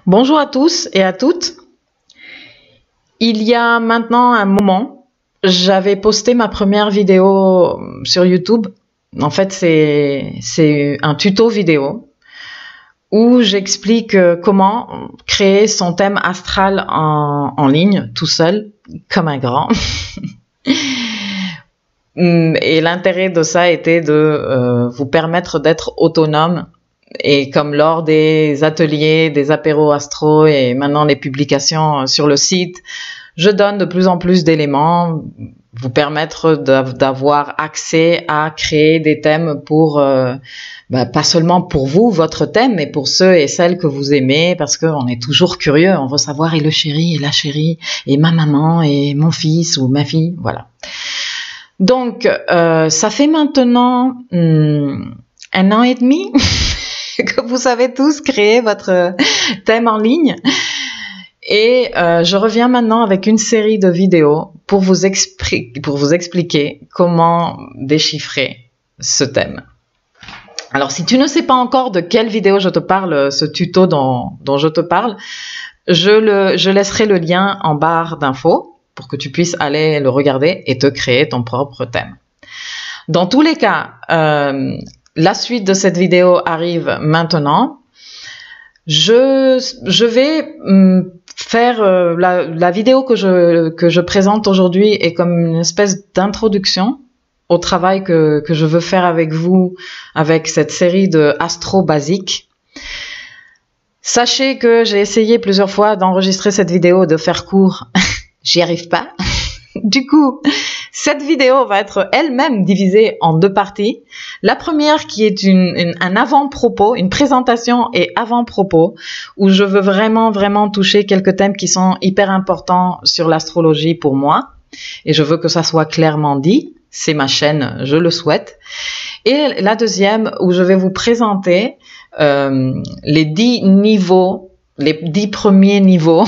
Bonjour à tous et à toutes. Il y a maintenant un moment, j'avais posté ma première vidéo sur YouTube. En fait, c'est un tuto vidéo où j'explique comment créer son thème astral en ligne, tout seul, comme un grand. Et l'intérêt de ça était de vous permettre d'être autonome. Et comme lors des ateliers, des apéros astro et maintenant les publications sur le site, je donne de plus en plus d'éléments, vous permettre d'avoir accès à créer des thèmes pour, pas seulement pour vous, votre thème, mais pour ceux et celles que vous aimez, parce qu'on est toujours curieux, on veut savoir et le chéri et la chérie, et ma maman et mon fils ou ma fille, voilà. Donc, ça fait maintenant 1 an et demi que vous avez tous créé votre thème en ligne. Et je reviens maintenant avec une série de vidéos pour vous expliquer comment déchiffrer ce thème. Alors, si tu ne sais pas encore de quelle vidéo je te parle, ce tuto dont je te parle, je laisserai le lien en barre d'infos pour que tu puisses aller le regarder et te créer ton propre thème. Dans tous les cas, la suite de cette vidéo arrive maintenant. Je vais faire la vidéo que je présente aujourd'hui est comme une espèce d'introduction au travail que je veux faire avec vous avec cette série de astro basiques. Sachez que j'ai essayé plusieurs fois d'enregistrer cette vidéo, de faire court. J'y arrive pas. Du coup, cette vidéo va être elle-même divisée en 2 parties. La première qui est un avant-propos, une présentation et avant-propos, où je veux vraiment toucher quelques thèmes qui sont hyper importants sur l'astrologie pour moi. Et je veux que ça soit clairement dit. C'est ma chaîne, je le souhaite. Et la deuxième, où je vais vous présenter les 10 niveaux, les 10 premiers niveaux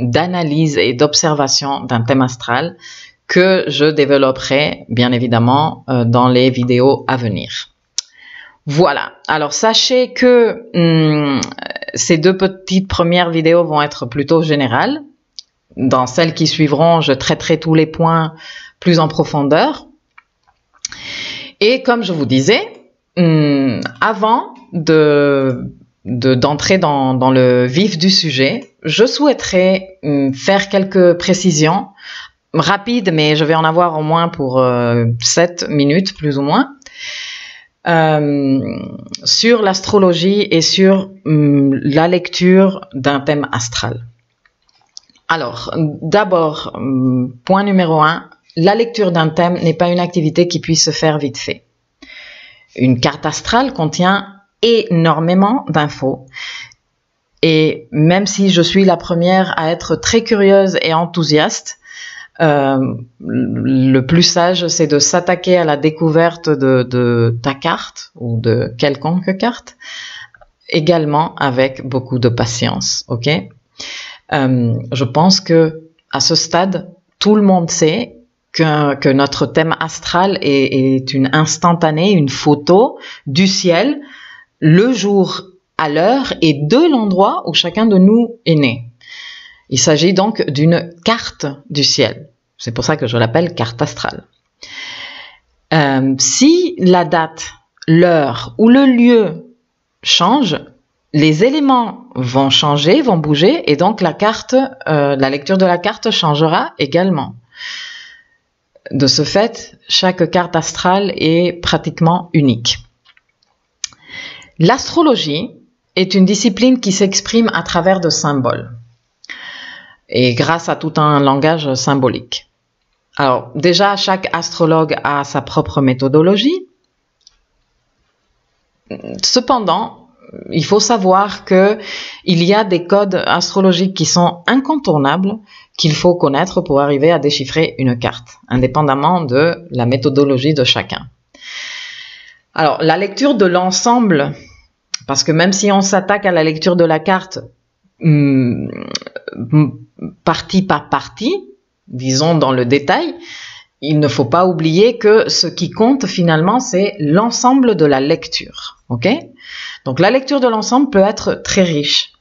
d'analyse et d'observation d'un thème astral que je développerai bien évidemment dans les vidéos à venir. Voilà, alors sachez que ces 2 petites premières vidéos vont être plutôt générales. Dans celles qui suivront, je traiterai tous les points plus en profondeur. Et comme je vous disais, avant d'entrer dans le vif du sujet, je souhaiterais faire quelques précisions rapides, mais je vais en avoir au moins pour 7 minutes plus ou moins, sur l'astrologie et sur la lecture d'un thème astral. Alors, d'abord, point numéro 1, la lecture d'un thème n'est pas une activité qui puisse se faire vite fait. Une carte astrale contient énormément d'infos. Et même si je suis la première à être très curieuse et enthousiaste, le plus sage, c'est de s'attaquer à la découverte de ta carte ou de quelconque carte, également avec beaucoup de patience, ok? Je pense que à ce stade, tout le monde sait que notre thème astral est une instantanée, une photo du ciel, le jour, à l'heure et de l'endroit où chacun de nous est né. Il s'agit donc d'une carte du ciel. C'est pour ça que je l'appelle carte astrale. Si la date, l'heure ou le lieu change, les éléments vont changer, vont bouger, et donc la lecture de la carte changera également. De ce fait, chaque carte astrale est pratiquement unique. L'astrologie est une discipline qui s'exprime à travers de symboles et grâce à tout un langage symbolique. Alors déjà, chaque astrologue a sa propre méthodologie. Cependant, il faut savoir qu'il y a des codes astrologiques qui sont incontournables qu'il faut connaître pour arriver à déchiffrer une carte, indépendamment de la méthodologie de chacun. Alors, la lecture de l'ensemble, parce que même si on s'attaque à la lecture de la carte partie par partie, disons dans le détail, il ne faut pas oublier que ce qui compte finalement, c'est l'ensemble de la lecture. Ok ? Donc la lecture de l'ensemble peut être très riche.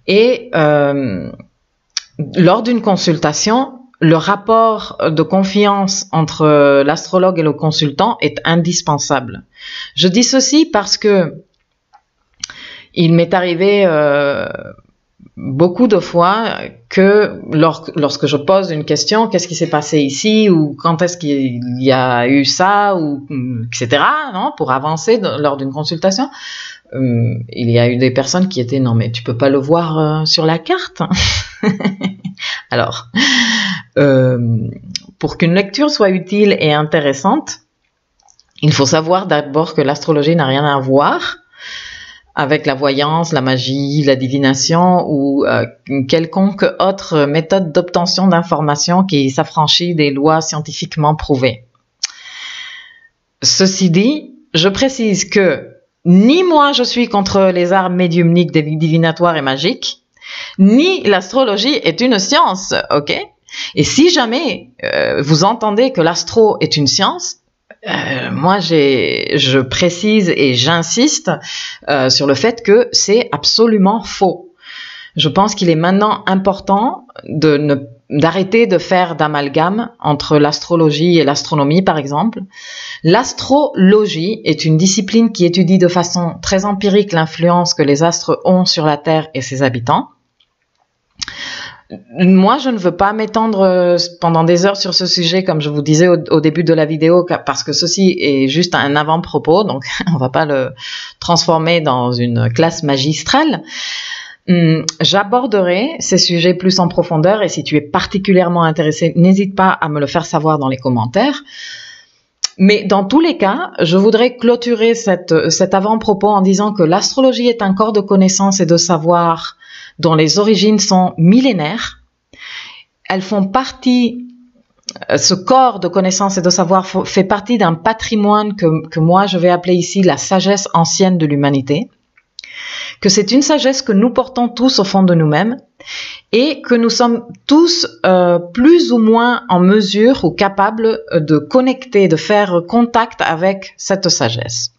Et lors d'une consultation, le rapport de confiance entre l'astrologue et le consultant est indispensable. Je dis ceci parce que il m'est arrivé beaucoup de fois que lorsque je pose une question, qu'est-ce qui s'est passé ici, ou quand est-ce qu'il y a eu ça, ou etc., non, pour avancer lors d'une consultation, il y a eu des personnes qui étaient non mais tu peux pas le voir sur la carte. Alors, pour qu'une lecture soit utile et intéressante, il faut savoir d'abord que l'astrologie n'a rien à voir avec la voyance, la magie, la divination ou quelconque autre méthode d'obtention d'informations qui s'affranchit des lois scientifiquement prouvées. Ceci dit, je précise que ni moi je suis contre les arts médiumniques, divinatoires et magiques, ni l'astrologie est une science, ok? Et si jamais vous entendez que l'astro est une science, moi je précise et j'insiste sur le fait que c'est absolument faux. Je pense qu'il est maintenant important d'arrêter de faire d'amalgame entre l'astrologie et l'astronomie, par exemple. L'astrologie est une discipline qui étudie de façon très empirique l'influence que les astres ont sur la Terre et ses habitants. Moi, je ne veux pas m'étendre pendant des heures sur ce sujet, comme je vous disais au début de la vidéo, parce que ceci est juste un avant-propos, donc on va pas le transformer dans une classe magistrale. J'aborderai ces sujets plus en profondeur, et si tu es particulièrement intéressé, n'hésite pas à me le faire savoir dans les commentaires. Mais dans tous les cas, je voudrais clôturer cet avant-propos en disant que l'astrologie est un corps de connaissances et de savoir dont les origines sont millénaires. Elles font partie, ce corps de connaissances et de savoir fait partie d'un patrimoine que moi je vais appeler ici la sagesse ancienne de l'humanité, que c'est une sagesse que nous portons tous au fond de nous-mêmes et que nous sommes tous plus ou moins en mesure ou capables de connecter, de faire contact avec cette sagesse.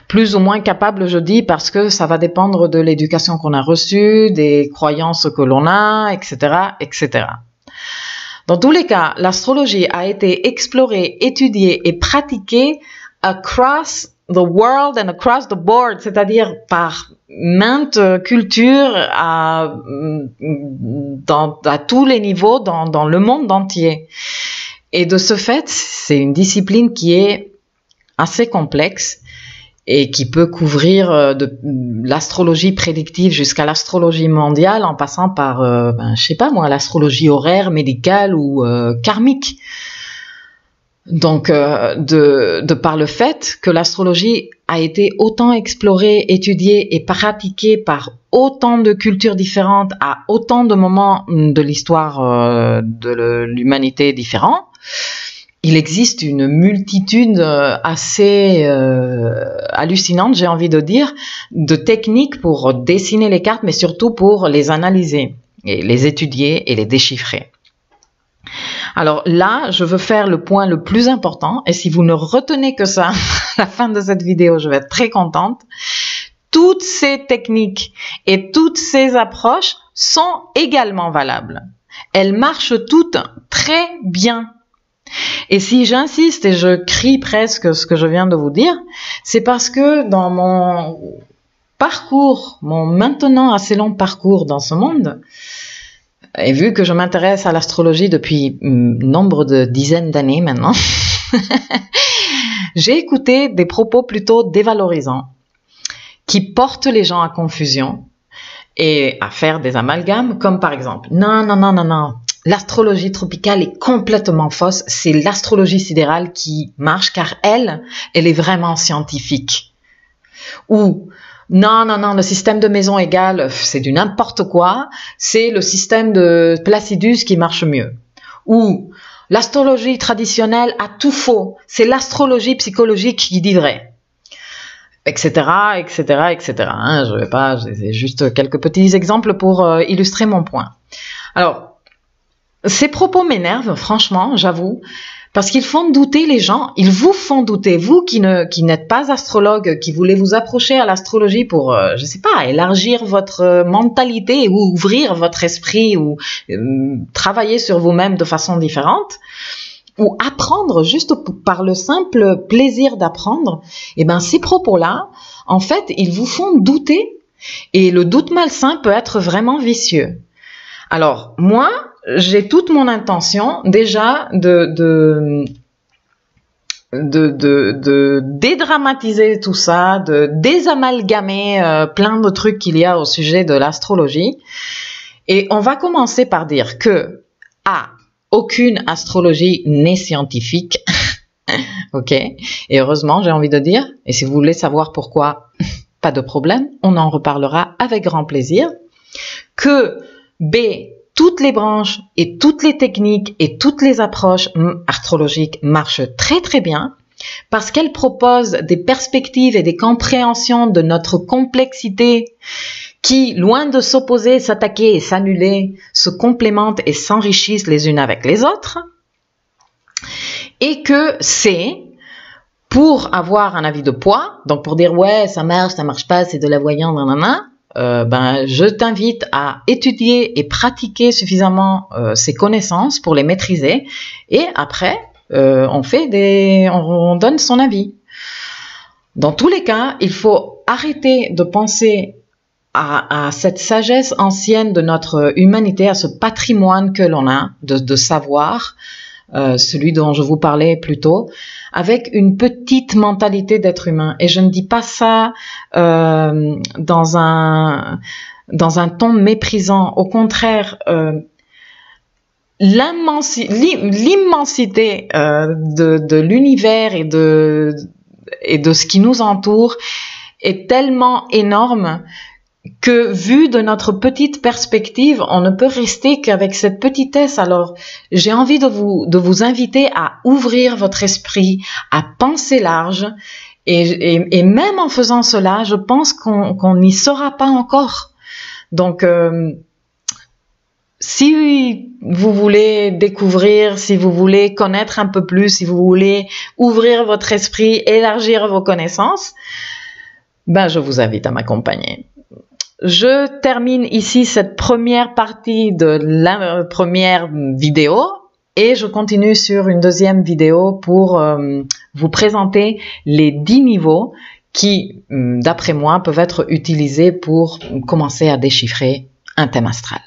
Plus ou moins capable, je dis, parce que ça va dépendre de l'éducation qu'on a reçue, des croyances que l'on a, etc., etc. Dans tous les cas, l'astrologie a été explorée, étudiée et pratiquée across the world and across the board, c'est-à-dire par maintes cultures à tous les niveaux dans le monde entier. Et de ce fait, c'est une discipline qui est assez complexe et qui peut couvrir de l'astrologie prédictive jusqu'à l'astrologie mondiale en passant par, je sais pas moi, l'astrologie horaire, médicale ou karmique. Donc, de par le fait que l'astrologie a été autant explorée, étudiée et pratiquée par autant de cultures différentes à autant de moments de l'histoire de l'humanité différents, il existe une multitude assez hallucinante, j'ai envie de dire, de techniques pour dessiner les cartes, mais surtout pour les analyser, et les étudier et les déchiffrer. Alors là, je veux faire le point le plus important, et si vous ne retenez que ça à la fin de cette vidéo, je vais être très contente. Toutes ces techniques et toutes ces approches sont également valables. Elles marchent toutes très bien. Et si j'insiste et je crie presque ce que je viens de vous dire, c'est parce que dans mon parcours, mon maintenant assez long parcours dans ce monde, et vu que je m'intéresse à l'astrologie depuis nombre de dizaines d'années maintenant, j'ai écouté des propos plutôt dévalorisants qui portent les gens à confusion et à faire des amalgames, comme par exemple, non, l'astrologie tropicale est complètement fausse, c'est l'astrologie sidérale qui marche car elle est vraiment scientifique. Ou, non, le système de maison égale, c'est du n'importe quoi, c'est le système de Placidus qui marche mieux. Ou, l'astrologie traditionnelle a tout faux, c'est l'astrologie psychologique qui dit vrai. Etc. Hein, je vais pas, j'ai juste quelques petits exemples pour illustrer mon point. Alors, Ces propos m'énervent, franchement, j'avoue, parce qu'ils font douter les gens, ils vous font douter, vous qui n'êtes pas astrologue, qui voulez vous approcher à l'astrologie pour, je sais pas, élargir votre mentalité ou ouvrir votre esprit ou travailler sur vous-même de façon différente, ou apprendre juste par le simple plaisir d'apprendre, et ben ces propos-là, en fait, ils vous font douter, et le doute malsain peut être vraiment vicieux. Alors, moi, j'ai toute mon intention déjà de dédramatiser tout ça, de désamalgamer plein de trucs qu'il y a au sujet de l'astrologie. Et on va commencer par dire que aucune astrologie n'est scientifique. Ok. Et heureusement, j'ai envie de dire, et si vous voulez savoir pourquoi, pas de problème, on en reparlera avec grand plaisir. Que toutes les branches et toutes les techniques et toutes les approches astrologiques marchent très très bien parce qu'elles proposent des perspectives et des compréhensions de notre complexité qui, loin de s'opposer, s'attaquer et s'annuler, se complémentent et s'enrichissent les unes avec les autres. Et que c'est pour avoir un avis de poids, donc pour dire ouais, ça marche pas, c'est de la voyance, nanana, je t'invite à étudier et pratiquer suffisamment ces connaissances pour les maîtriser et après on donne son avis. Dans tous les cas, il faut arrêter de penser à cette sagesse ancienne de notre humanité, à ce patrimoine que l'on a de savoir, celui dont je vous parlais plus tôt, avec une petite mentalité d'être humain. Et je ne dis pas ça dans un ton méprisant. Au contraire, l'immensité de l'univers et de ce qui nous entoure est tellement énorme que vu de notre petite perspective, on ne peut rester qu'avec cette petitesse. Alors, j'ai envie de vous inviter à ouvrir votre esprit, à penser large, et même en faisant cela, je pense qu'on n'y sera pas encore. Donc, si vous voulez découvrir, si vous voulez connaître un peu plus, si vous voulez ouvrir votre esprit, élargir vos connaissances, je vous invite à m'accompagner. Je termine ici cette première partie de la première vidéo et je continue sur une deuxième vidéo pour vous présenter les 10 niveaux qui, d'après moi, peuvent être utilisés pour commencer à déchiffrer un thème astral.